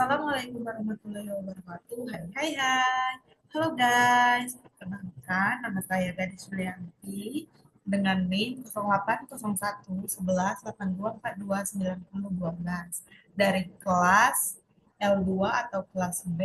Assalamualaikum warahmatullahi wabarakatuh. Hai hai hai. Halo guys. Perkenalkan nama saya Gadis Julianti dengan NIM 08011182429012 dari kelas L2 atau kelas B.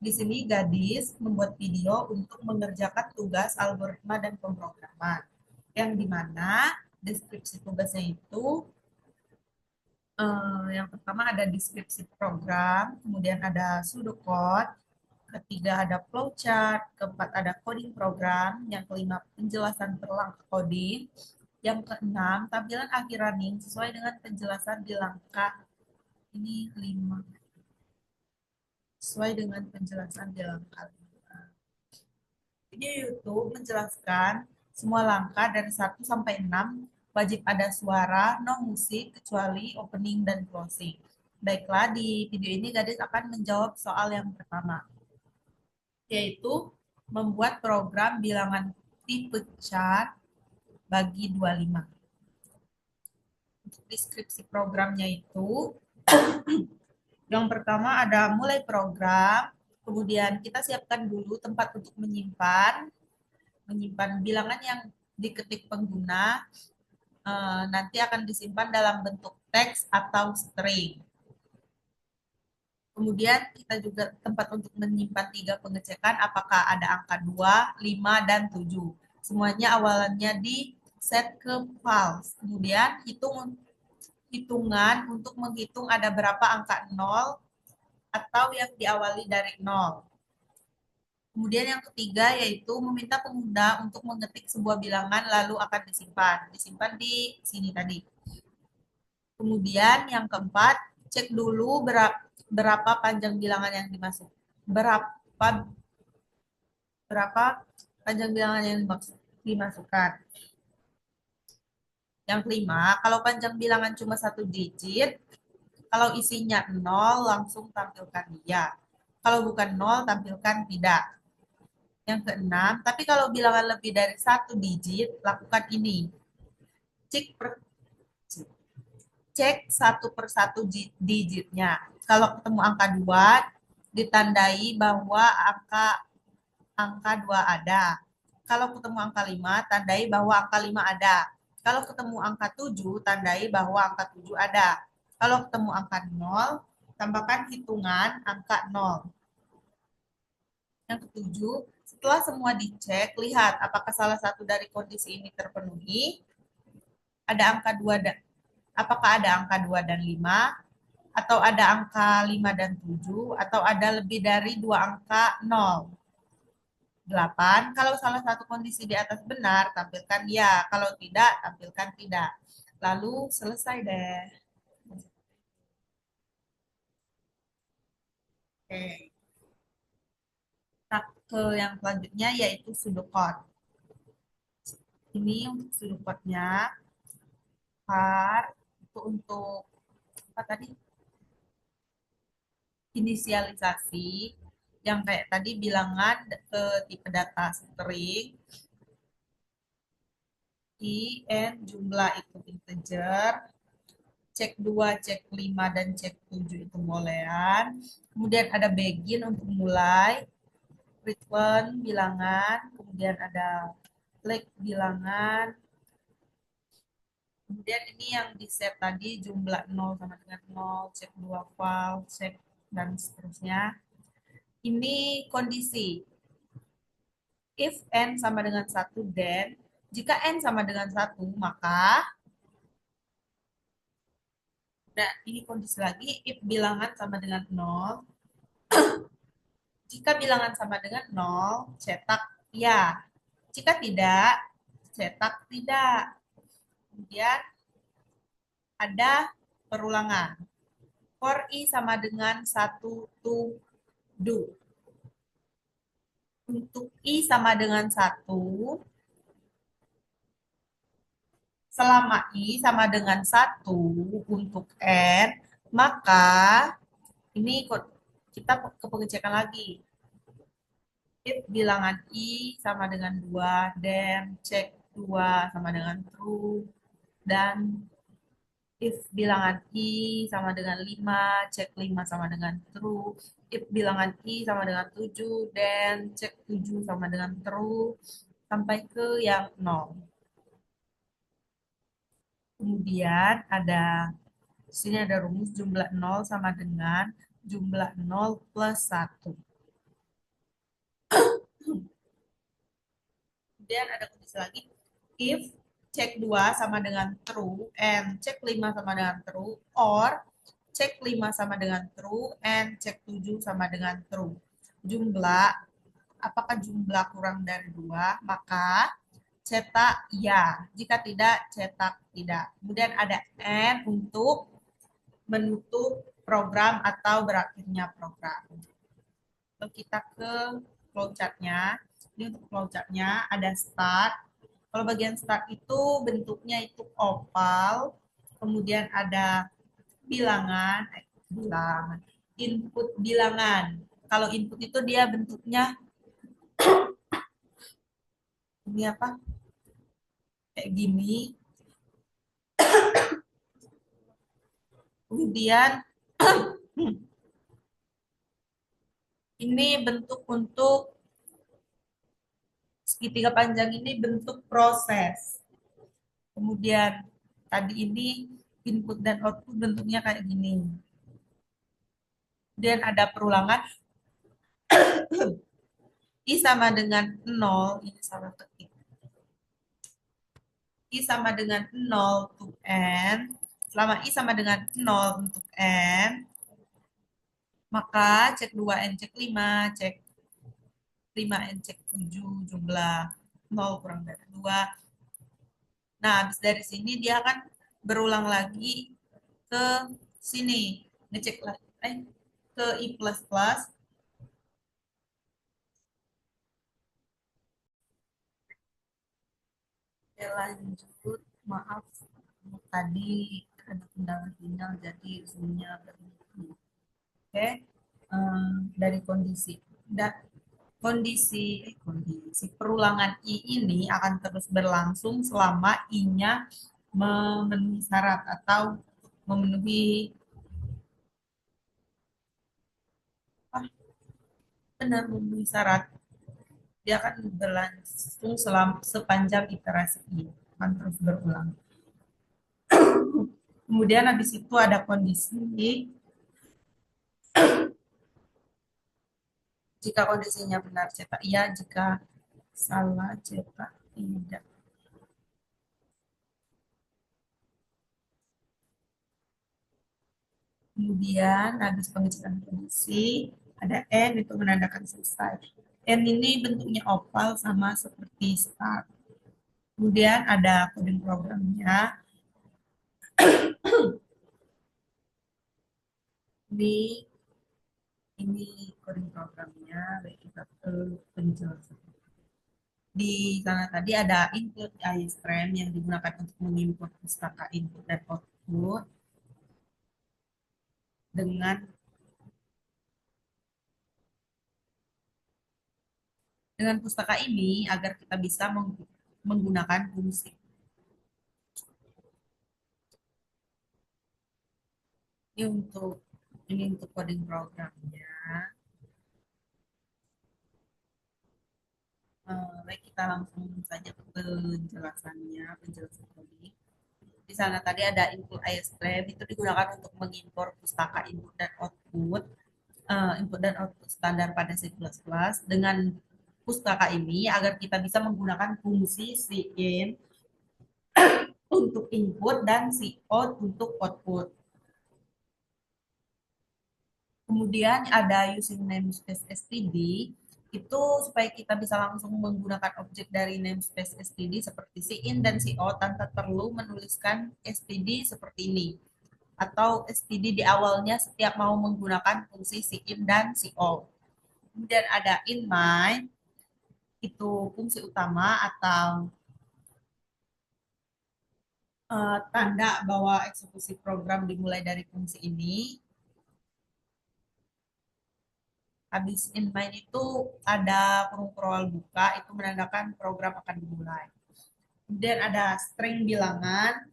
Di sini Gadis membuat video untuk mengerjakan tugas algoritma dan pemrograman. Yang dimana deskripsi tugasnya itu yang pertama ada deskripsi program, kemudian ada pseudocode, ketiga ada flowchart, keempat ada coding program, yang kelima penjelasan berlangkah coding, yang keenam tampilan akhir running sesuai dengan penjelasan di langkah ini lima sesuai dengan penjelasan di langkah 5. Video YouTube menjelaskan semua langkah dari 1 sampai 6 wajib ada suara, no musik, kecuali opening dan closing. Baiklah, di video ini Gadis akan menjawab soal yang pertama, yaitu membuat program bilangan tipe chart bagi 25. Untuk deskripsi programnya itu, yang pertama ada mulai program, kemudian kita siapkan dulu tempat untuk menyimpan bilangan yang diketik pengguna, nanti akan disimpan dalam bentuk teks atau string. Kemudian kita juga tempat untuk menyimpan 3 pengecekan apakah ada angka 2, 5, dan 7. Semuanya awalannya di set ke false. Kemudian hitungan untuk menghitung ada berapa angka 0 atau yang diawali dari 0. Kemudian yang ketiga yaitu meminta pengguna untuk mengetik sebuah bilangan lalu akan disimpan. Disimpan di sini tadi. Kemudian yang keempat, cek dulu berapa panjang bilangan yang dimasuk. Berapa panjang bilangan yang dimasukkan. Yang kelima, kalau panjang bilangan cuma 1 digit, kalau isinya 0 langsung tampilkan ya. Kalau bukan 0 tampilkan tidak. Yang keenam, tapi kalau bilangan lebih dari 1 digit, lakukan ini. Cek cek 1 per 1 digitnya. Kalau ketemu angka 2, ditandai bahwa angka 2 ada. Kalau ketemu angka 5, tandai bahwa angka 5 ada. Kalau ketemu angka 7, tandai bahwa angka 7 ada. Kalau ketemu angka 0, tambahkan hitungan angka 0. Yang ketujuh, setelah semua dicek, lihat apakah salah satu dari kondisi ini terpenuhi. Ada angka 2 apakah ada angka 2 dan 5, atau ada angka 5 dan 7, atau ada lebih dari 2 angka 0. 8. Kalau salah satu kondisi di atas benar, tampilkan ya. Kalau tidak, tampilkan tidak. Lalu selesai deh. Oke. Nah, ke yang selanjutnya yaitu pseudocode. Ini untuk pseudocode-nya. Itu untuk apa tadi? Inisialisasi yang kayak tadi bilangan ke tipe data string, n jumlah itu integer, cek 2, cek 5, dan cek 7 itu boolean. Kemudian ada begin untuk mulai, return bilangan, kemudian ada flag bilangan. Kemudian ini yang di set tadi jumlah 0 sama dengan 0, cek 2 file, cek dan seterusnya. Ini kondisi. If n sama dengan 1, then jika n sama dengan 1, maka nah, ini kondisi lagi, if bilangan sama dengan 0, jika bilangan sama dengan 0, cetak ya. Jika tidak, cetak tidak. Kemudian ada perulangan. For i sama dengan 1 to do. Untuk i sama dengan 1, selama i sama dengan 1 untuk n, maka ini kita ke pengecekan lagi. If bilangan i sama dengan 2, then cek 2 sama dengan true, dan If bilangan I sama dengan 5, cek 5 sama dengan true. If bilangan I sama dengan 7, dan cek 7 sama dengan true. Sampai ke yang 0. Kemudian sini ada rumus jumlah 0 sama dengan jumlah 0 plus 1. Kemudian ada kondisi lagi, if cek 2 sama dengan true and cek 5 sama dengan true, or cek 5 sama dengan true and cek 7 sama dengan true. Jumlah, apakah jumlah kurang dari 2? Maka cetak ya. Jika tidak, cetak tidak. Kemudian ada and untuk menutup program atau berakhirnya program. Lalu kita ke flowchartnya. Ini untuk flowchartnya ada start. Kalau bagian start itu bentuknya itu oval, kemudian ada bilangan, input bilangan. Kalau input itu dia bentuknya ini apa? Kayak gini. Kemudian ini bentuk untuk segitiga panjang ini bentuk proses. Kemudian tadi ini input dan output bentuknya kayak gini. Kemudian ada perulangan. I sama dengan 0, ini salah ketik. I sama dengan 0 untuk N. Selama I sama dengan 0 untuk N, maka cek 2N, cek 5, cek 5N, cek 7, jumlah 0 kurang dari 2. Nah, habis dari sini dia akan berulang lagi ke sini. Ngecek lagi, ke I++. Oke, lanjut. Maaf, tadi ada kendala sinyal, jadi zoomnya berhenti. Oke, dari kondisi kondisi perulangan I ini akan terus berlangsung selama I-nya memenuhi syarat atau memenuhi benar memenuhi syarat. Dia akan berlangsung sepanjang iterasi I, akan terus berulang. Kemudian habis itu ada kondisi jika kondisinya benar cetak iya, jika salah cetak tidak. Kemudian habis pengecekan kondisi ada N itu menandakan selesai. N ini bentuknya oval sama seperti start. Kemudian ada coding programnya. Ini ini coding programnya. Baik, kita ke penjelasan. Di sana tadi ada input iframe yang digunakan untuk mengimport pustaka input dan output dengan pustaka ini agar kita bisa menggunakan fungsi. Ini untuk coding programnya. Baik, kita langsung saja ke penjelasan coding. Di sana tadi ada input iframe itu digunakan untuk mengimpor pustaka input dan output standar pada C++ dengan pustaka ini agar kita bisa menggunakan fungsi cin untuk input dan cout untuk output. Kemudian ada using namespace std, itu supaya kita bisa langsung menggunakan objek dari namespace std seperti cin dan cout tanpa perlu menuliskan std seperti ini. Atau std di awalnya setiap mau menggunakan fungsi cin dan cout. Kemudian ada in mind, itu fungsi utama atau tanda bahwa eksekusi program dimulai dari fungsi ini. Habis in mind itu ada kurung kurung buka, itu menandakan program akan dimulai. Kemudian ada string bilangan.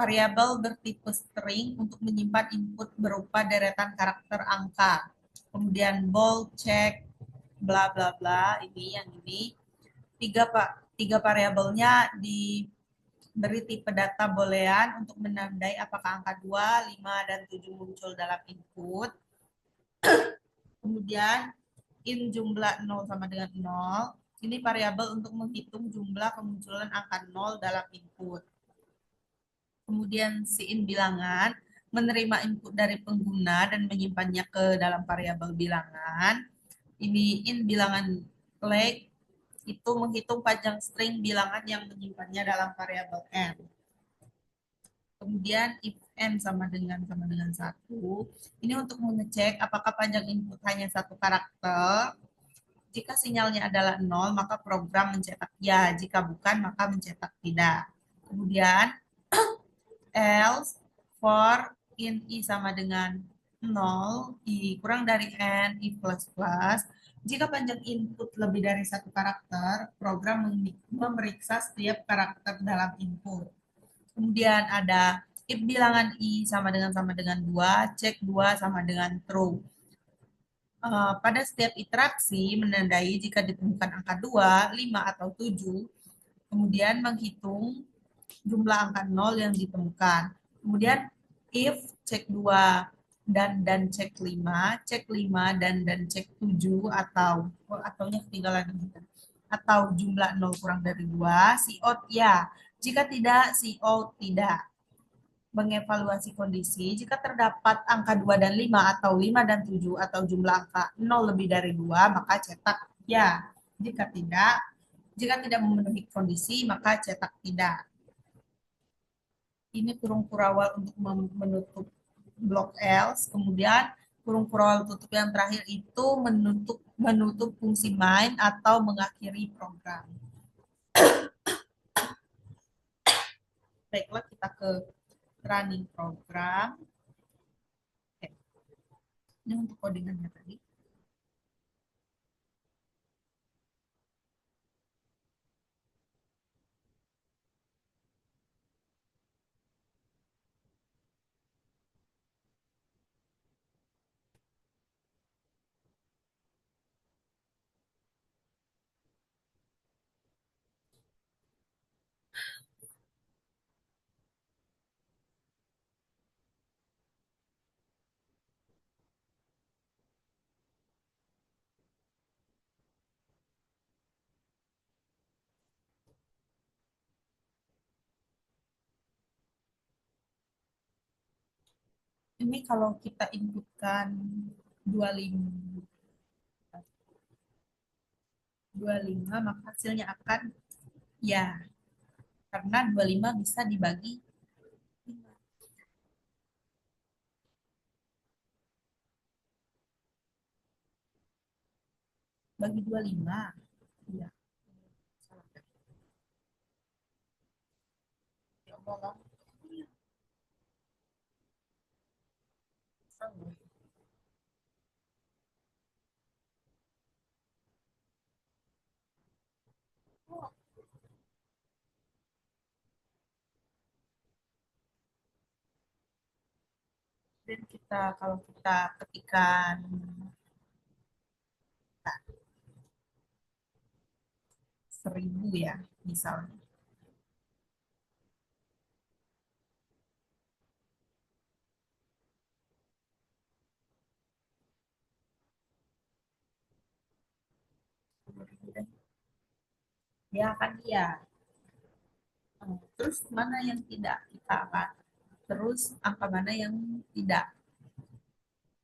variabel bertipe string untuk menyimpan input berupa deretan karakter angka. Kemudian bold, check, bla bla bla, ini yang ini. Tiga variabelnya diberi tipe data boolean untuk menandai apakah angka 2, 5, dan 7 muncul dalam input. Kemudian in jumlah 0 sama dengan 0. Ini variabel untuk menghitung jumlah kemunculan angka 0 dalam input. Kemudian in bilangan menerima input dari pengguna dan menyimpannya ke dalam variabel bilangan. Ini in bilangan leg itu menghitung panjang string bilangan yang menyimpannya dalam variabel n. Kemudian if n sama dengan 1. Ini untuk mengecek apakah panjang input hanya satu karakter. Jika sinyalnya adalah 0, maka program mencetak ya. Jika bukan, maka mencetak tidak. Kemudian else for in i sama dengan 0, i kurang dari n, i plus plus. Jika panjang input lebih dari satu karakter, program memeriksa setiap karakter dalam input. Kemudian ada if bilangan i sama dengan 2, cek 2 sama dengan true. Pada setiap interaksi menandai jika ditemukan angka 2, 5, atau 7, kemudian menghitung jumlah angka 0 yang ditemukan. Kemudian if cek 2 dan cek 5, cek 5 dan cek 7 ataunya ketinggalan atau jumlah 0 kurang dari 2, cout ya. Jika tidak, cout tidak. Mengevaluasi kondisi, jika terdapat angka 2 dan 5 atau 5 dan 7 atau jumlah angka 0 lebih dari 2, maka cetak ya. Jika tidak memenuhi kondisi, maka cetak tidak. Ini kurung kurawal untuk menutup blok else. Kemudian kurung kurawal tutup yang terakhir itu menutup fungsi main atau mengakhiri program. Baiklah, kita ke running program. Oke. Ini untuk codingannya tadi. Ini kalau kita inputkan 25, maka hasilnya akan ya. Karena 25 bisa dibagi 5. Bagi 25. Ya. Ya Allah. Dan kalau kita ketikkan 1000 ya, misalnya. Ya kan iya. Terus mana yang tidak kita akan terus angka mana yang tidak.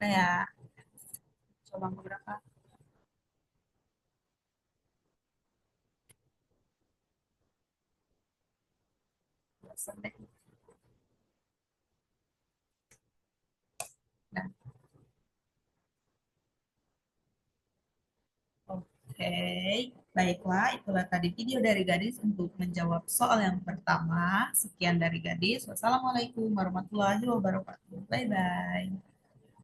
Nah ya, coba beberapa. Nah, oke. Baiklah, itulah tadi video dari Gadis untuk menjawab soal yang pertama. Sekian dari Gadis. Wassalamualaikum warahmatullahi wabarakatuh. Bye-bye.